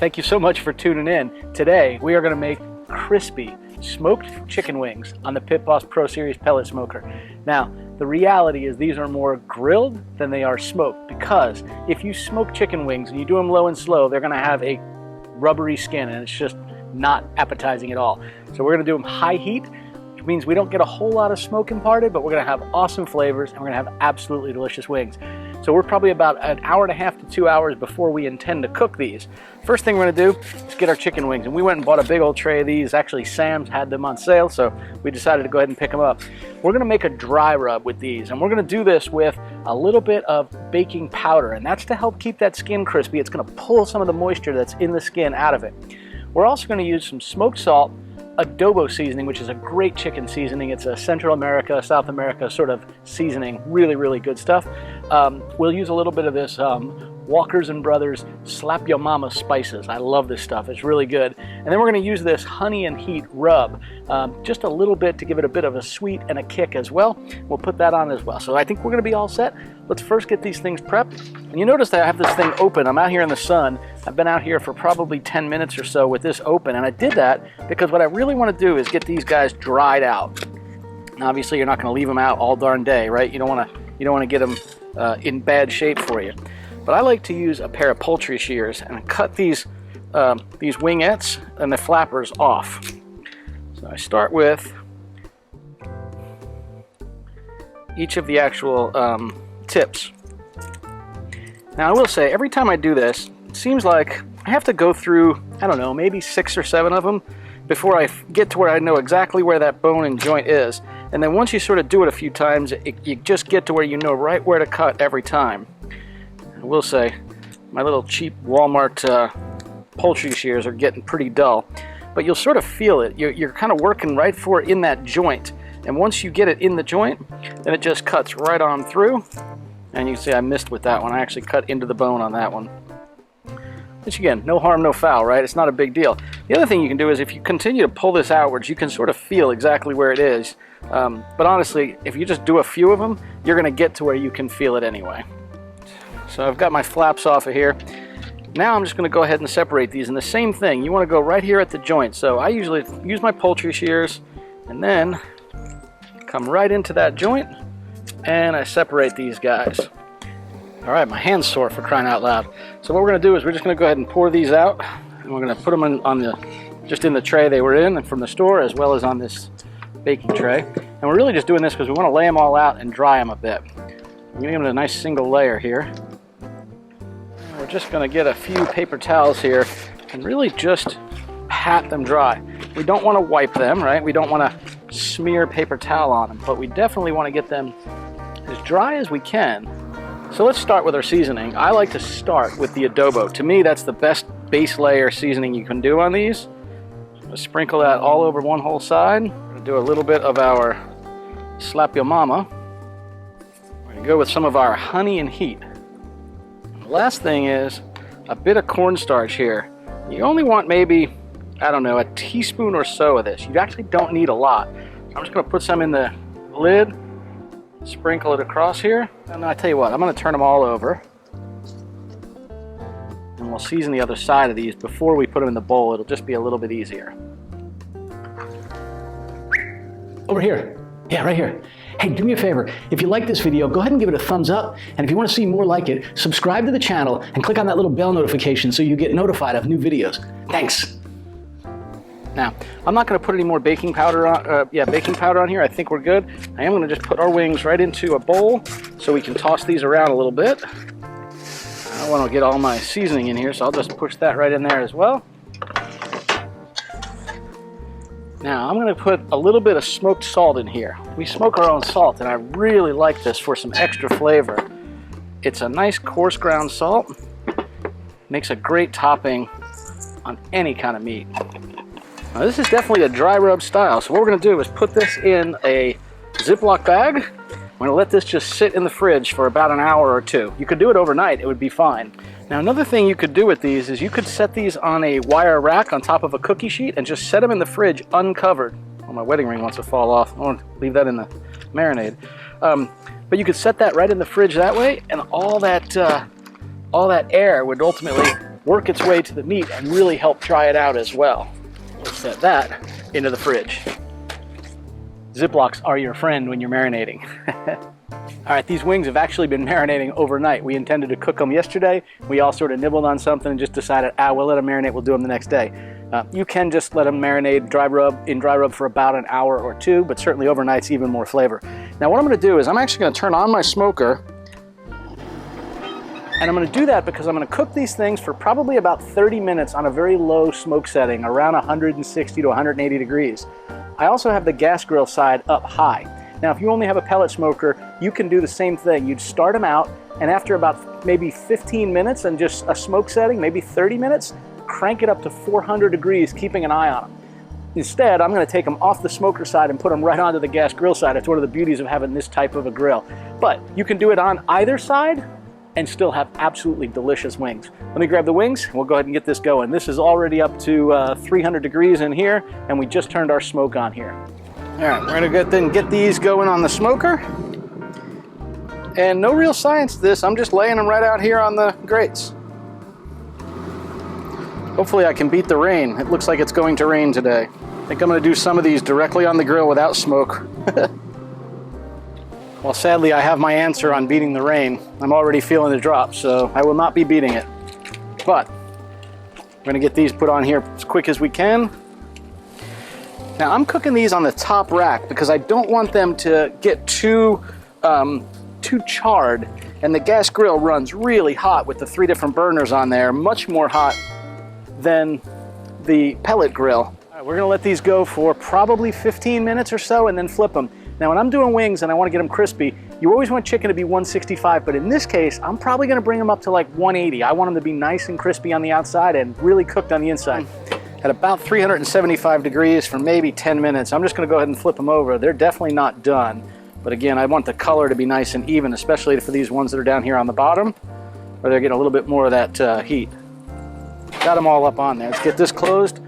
Thank you so much for tuning in. Today we are going to make crispy smoked chicken wings on the PitBoss Pro Series pellet smoker. Now, the reality is these are more grilled than they are smoked, because if you smoke chicken wings and you do them low and slow, they're going to have a rubbery skin and it's just not appetizing at all. So we're going to do them high heat, which means we don't get a whole lot of smoke imparted, but we're going to have awesome flavors and we're going to have absolutely delicious wings. So we're probably about an hour and a half to 2 hours before we intend to cook these. First thing we're going to do is get our chicken wings, and we went and bought a big old tray of these. Actually, Sam's had them on sale, so we decided to go ahead and pick them up. We're going to make a dry rub with these, and we're going to do this with a little bit of baking powder, and that's to help keep that skin crispy. It's going to pull some of the moisture that's in the skin out of it. We're also going to use some smoked salt, adobo seasoning, which is a great chicken seasoning. It's a Central America, South America sort of seasoning. Really, really good stuff. We'll use a little bit of this Walkers and Brothers Slap Your Mama spices. I love this stuff. It's really good. And then we're going to use this honey and heat rub, just a little bit to give it a bit of a sweet and a kick as well. We'll put that on as well. So I think we're going to be all set. Let's first get these things prepped. And you notice that I have this thing open. I'm out here in the sun. I've been out here for probably 10 minutes or so with this open, and I did that because what I really want to do is get these guys dried out. Now, obviously, you're not going to leave them out all darn day, right? You don't want to get them in bad shape for you. But I like to use a pair of poultry shears and cut these wingettes and the flappers off. So I start with each of the actual tips. Now, I will say, every time I do this, it seems like I have to go through, I don't know, maybe 6 or 7 of them before I get to where I know exactly where that bone and joint is. And then once you sort of do it a few times, you just get to where you know right where to cut every time. I will say, my little cheap Walmart poultry shears are getting pretty dull, but you'll sort of feel it. You're kind of working right for it in that joint, and once you get it in the joint, then it just cuts right on through. And you can see I missed with that one. I actually cut into the bone on that one. Which again, no harm, no foul, right? It's not a big deal. The other thing you can do is if you continue to pull this outwards, you can sort of feel exactly where it is. But honestly, if you just do a few of them, you're going to get to where you can feel it anyway. So I've got my flaps off of here. Now I'm just going to go ahead and separate these. And the same thing, you want to go right here at the joint. So I usually use my poultry shears and then come right into that joint and I separate these guys. All right, my hand's sore for crying out loud. So what we're going to do is we're just going to go ahead and pour these out, and we're going to put them just in the tray they were in from the store, as well as on this baking tray. And we're really just doing this because we want to lay them all out and dry them a bit. I'm going to give them a nice single layer here. And we're just going to get a few paper towels here and really just pat them dry. We don't want to wipe them, right? We don't want to smear paper towel on them, but we definitely want to get them as dry as we can. So let's start with our seasoning. I like to start with the adobo. To me, that's the best base layer seasoning you can do on these. So sprinkle that all over one whole side. We're going to do a little bit of our Slap Your Mama. We're going to go with some of our honey and heat. The last thing is a bit of cornstarch here. You only want maybe, I don't know, a teaspoon or so of this. You actually don't need a lot. So I'm just going to put some in the lid. Sprinkle it across here, and I tell you what, I'm going to turn them all over, and we'll season the other side of these before we put them in the bowl. It'll just be a little bit easier. Over here. Yeah, right here. Hey, do me a favor. If you like this video, go ahead and give it a thumbs up, and if you want to see more like it, subscribe to the channel and click on that little bell notification so you get notified of new videos. Thanks. Now, I'm not going to put any more baking powder on. Baking powder on here. I think we're good. I am going to just put our wings right into a bowl so we can toss these around a little bit. I want to get all my seasoning in here, so I'll just push that right in there as well. Now, I'm going to put a little bit of smoked salt in here. We smoke our own salt, and I really like this for some extra flavor. It's a nice coarse ground salt. Makes a great topping on any kind of meat. Now, this is definitely a dry rub style, so what we're going to do is put this in a Ziploc bag. We're going to let this just sit in the fridge for about an hour or 2. You could do it overnight, it would be fine. Now, another thing you could do with these is you could set these on a wire rack on top of a cookie sheet and just set them in the fridge uncovered. Oh, my wedding ring wants to fall off. I want to leave that in the marinade. But you could set that right in the fridge that way, and all that air would ultimately work its way to the meat and really help dry it out as well. We'll set that into the fridge. Ziplocs are your friend when you're marinating. All right, these wings have actually been marinating overnight. We intended to cook them yesterday. We all sort of nibbled on something and just decided, we'll let them marinate, we'll do them the next day. You can just let them marinate dry rub for about an hour or two, but certainly overnight's even more flavor. Now what I'm gonna do is I'm actually gonna turn on my smoker, and I'm gonna do that because I'm gonna cook these things for probably about 30 minutes on a very low smoke setting, around 160 to 180 degrees. I also have the gas grill side up high. Now, if you only have a pellet smoker, you can do the same thing. You'd start them out, and after about maybe 15 minutes and just a smoke setting, maybe 30 minutes, crank it up to 400 degrees, keeping an eye on them. Instead, I'm gonna take them off the smoker side and put them right onto the gas grill side. It's one of the beauties of having this type of a grill. But you can do it on either side and still have absolutely delicious wings. Let me grab the wings, and we'll go ahead and get this going. This is already up to 300 degrees in here, and we just turned our smoke on here. All right, we're gonna get these going on the smoker. And no real science to this, I'm just laying them right out here on the grates. Hopefully I can beat the rain. It looks like it's going to rain today. I think I'm gonna do some of these directly on the grill without smoke. Well, sadly I have my answer on beating the rain. I'm already feeling the drop, so I will not be beating it. But we're gonna get these put on here as quick as we can. Now I'm cooking these on the top rack because I don't want them to get too charred, and the gas grill runs really hot with the 3 different burners on there, much more hot than the pellet grill. All right, we're gonna let these go for probably 15 minutes or so and then flip them. Now when I'm doing wings and I want to get them crispy, you always want chicken to be 165, but in this case, I'm probably gonna bring them up to like 180. I want them to be nice and crispy on the outside and really cooked on the inside. At about 375 degrees for maybe 10 minutes. I'm just gonna go ahead and flip them over. They're definitely not done. But again, I want the color to be nice and even, especially for these ones that are down here on the bottom, where they're getting a little bit more of that heat. Got them all up on there. Let's get this closed.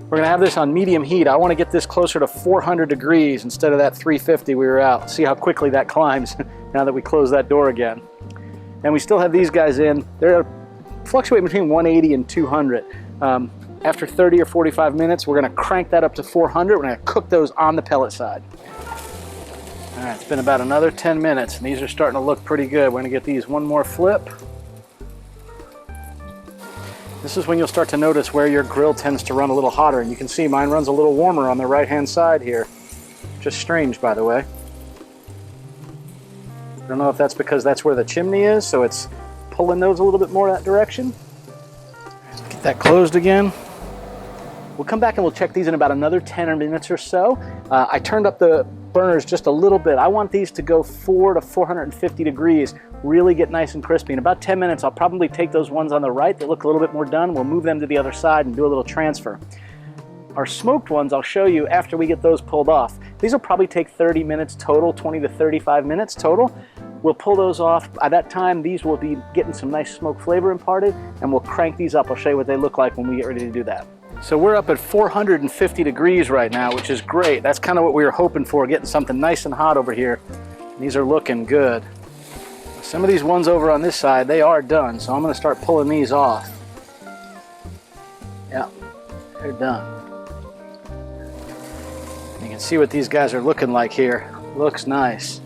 We're gonna have this on medium heat. I wanna get this closer to 400 degrees instead of that 350 we were out. See how quickly that climbs now that we close that door again. And we still have these guys in. They're fluctuating between 180 and 200. After 30 or 45 minutes, we're gonna crank that up to 400. We're gonna cook those on the pellet side. All right, it's been about another 10 minutes, and these are starting to look pretty good. We're gonna get these one more flip. This is when you'll start to notice where your grill tends to run a little hotter, and you can see mine runs a little warmer on the right-hand side here. Just strange, by the way. I don't know if that's because that's where the chimney is, so it's pulling those a little bit more that direction. Get that closed again. We'll come back and we'll check these in about another 10 minutes or so. I turned up the burners just a little bit. I want these to go 400 to 450 degrees, really get nice and crispy. In about 10 minutes, I'll probably take those ones on the right that look a little bit more done. We'll move them to the other side and do a little transfer. Our smoked ones, I'll show you after we get those pulled off. These will probably take 30 minutes total, 20 to 35 minutes total. We'll pull those off. By that time, these will be getting some nice smoke flavor imparted, and we'll crank these up. I'll show you what they look like when we get ready to do that. So we're up at 450 degrees right now, which is great. That's kind of what we were hoping for, getting something nice and hot over here. These are looking good. Some of these ones over on this side, they are done, so I'm gonna start pulling these off. Yeah, they're done. You can see what these guys are looking like here. Looks nice.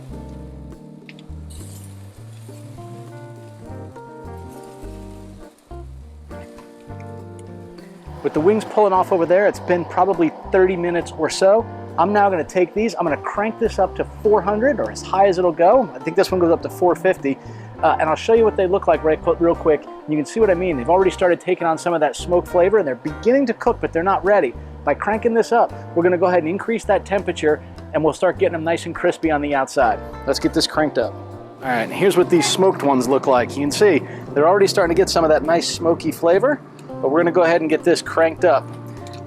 With the wings pulling off over there, it's been probably 30 minutes or so. I'm now gonna take these, I'm gonna crank this up to 400 or as high as it'll go. I think this one goes up to 450. And I'll show you what they look like real quick. You can see what I mean. They've already started taking on some of that smoke flavor, and they're beginning to cook, but they're not ready. By cranking this up, we're gonna go ahead and increase that temperature, and we'll start getting them nice and crispy on the outside. Let's get this cranked up. All right, here's what these smoked ones look like. You can see they're already starting to get some of that nice smoky flavor, but we're gonna go ahead and get this cranked up.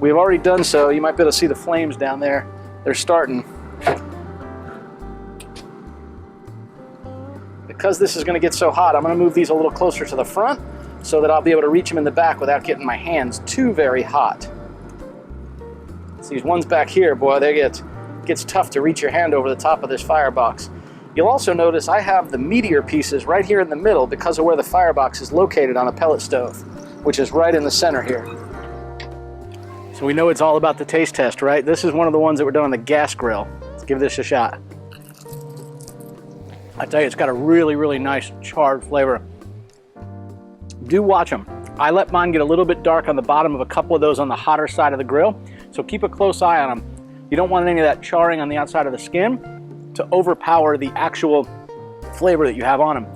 We've already done so. You might be able to see the flames down there. They're starting. Because this is gonna get so hot, I'm gonna move these a little closer to the front so that I'll be able to reach them in the back without getting my hands too very hot. So these ones back here, boy, gets tough to reach your hand over the top of this firebox. You'll also notice I have the meatier pieces right here in the middle because of where the firebox is located on a pellet stove, which is right in the center here. So we know it's all about the taste test, right? This is one of the ones that were done on the gas grill. Let's give this a shot. I tell you, it's got a really, really nice charred flavor. Do watch them. I let mine get a little bit dark on the bottom of a couple of those on the hotter side of the grill, so keep a close eye on them. You don't want any of that charring on the outside of the skin to overpower the actual flavor that you have on them.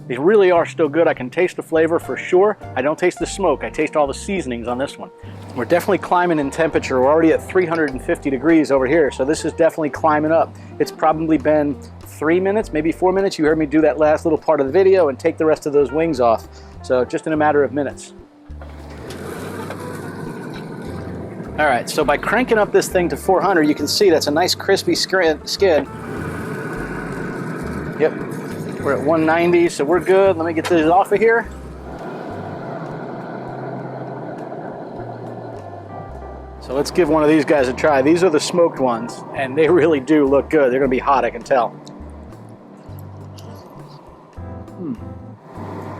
These really are still good. I can taste the flavor for sure. I don't taste the smoke. I taste all the seasonings on this one. We're definitely climbing in temperature. We're already at 350 degrees over here, so this is definitely climbing up. It's probably been 3 minutes, maybe 4 minutes. You heard me do that last little part of the video and take the rest of those wings off. So just in a matter of minutes. All right, so by cranking up this thing to 400, you can see that's a nice crispy skin. Yep, we're at 190, so we're good. Let me get this off of here. So let's give one of these guys a try. These are the smoked ones, and they really do look good. They're gonna be hot, I can tell.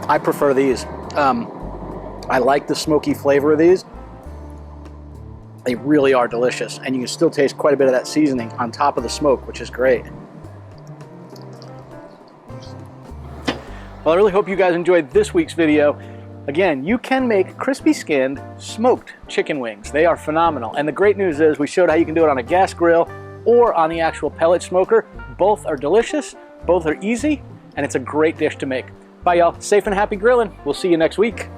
I prefer these. I like the smoky flavor of these. They really are delicious, and you can still taste quite a bit of that seasoning on top of the smoke, which is great. Well, I really hope you guys enjoyed this week's video. Again, you can make crispy skinned smoked chicken wings. They are phenomenal. And the great news is we showed how you can do it on a gas grill or on the actual pellet smoker. Both are delicious, both are easy, and it's a great dish to make. Bye y'all, safe and happy grilling. We'll see you next week.